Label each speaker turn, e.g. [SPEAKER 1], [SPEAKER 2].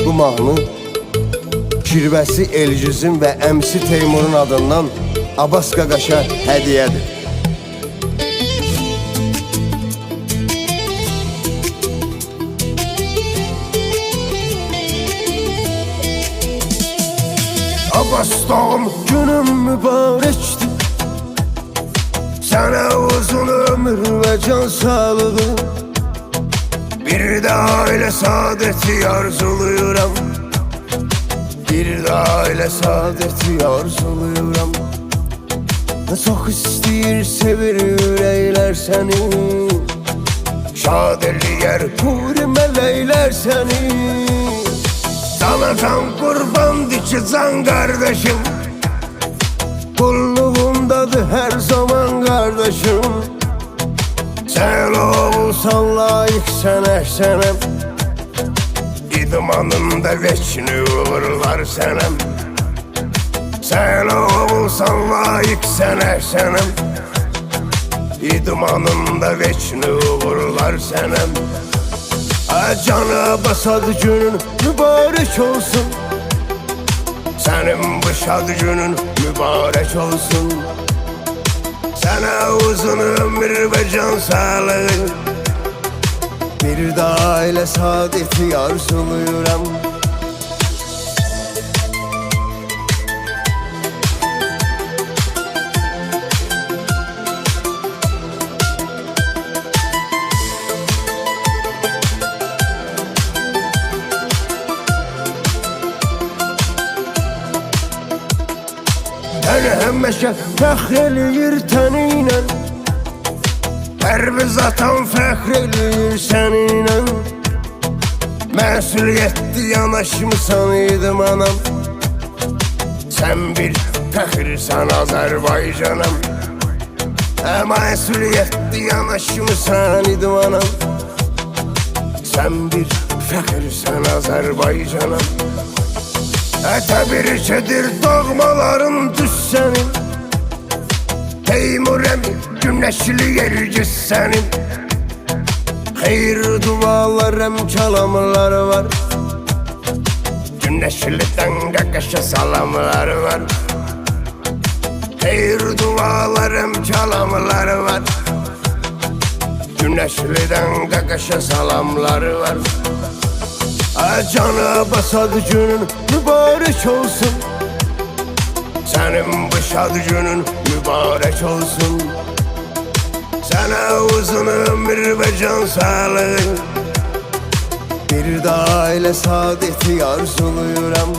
[SPEAKER 1] Bu mahnı Kirvəsi Elgizin və əmsi Teymurun adından Abbas Qaqaşa hədiyyədir. Abbas dağım günüm mübarəkdir, sənə uzun ömür və can sağlığı, bir də ailə saadəti arzuluyuram, bir də ailə saadəti arzuluyuram. Çox istəyir, sevir ürəklər səni, şad eləyər, huri mələklər səni. Sana can qurbandır ki can qardaşım, qulluğundadır hər zaman qardaşım. Sən olsan layiq sənə sənəm, idmanında veçni uğurlar sənəm. Sən olsan layiq sənə sənəm, idmanında veçni uğurlar sənəm. Canı Abbas adı günün mübarək olsun, sənin bu şad günün mübarək olsun. Sənə uzun ömür və can sağlığı, bir də ailə saadəti arzuluyuram. Səni həmişə fəxr eləyir təninlə, hər bir zatan fəxr eləyir səninlə. Məsuliyyətli yanaşmısan idim anam, sən bir fəxirsən Azərbaycanam. Məsuliyyətli yanaşmısan idim anam, sən bir fəxirsən Azərbaycanam. Təbrik edir doğmaların düz sənin, Teymur əmi Günəşli Elgiz sənin. Xeyir dualar kəlamlar var, Günəşlidən Qaqaşa salamlar var. Xeyir dualar kəlamlar var, Günəşlidən Qaqaşa salamlar var. Canı Abbas adı günün mübarək olsun, sənin bu şad günün mübarək olsun. Sənə uzun ömür və can sağlığı, bir də ailə saadəti arzuluyuram.